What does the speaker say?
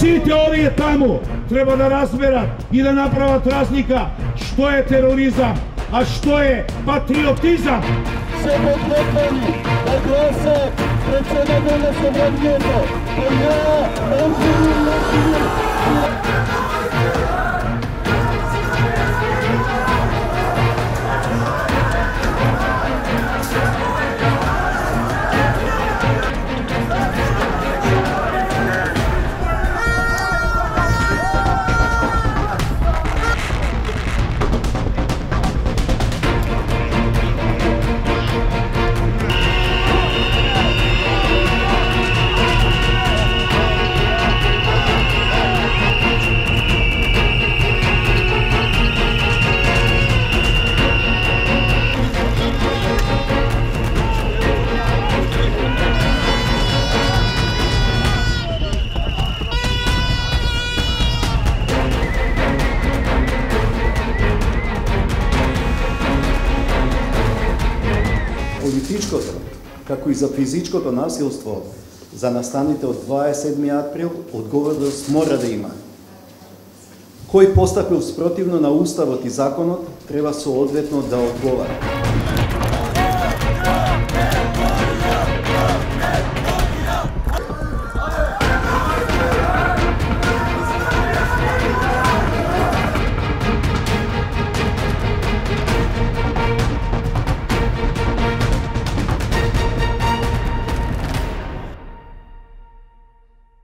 Сите овие таму треба да разберат и да направат разлика што е тероризам, а што е патриотизам. Се подготвени да гласат председател на Собранието, Политичкото, како и за физичкото насилство за настаните од 27 април, одговорност мора да има. Кој постапил спротивно на Уставот и законот, треба соодветно да одговара.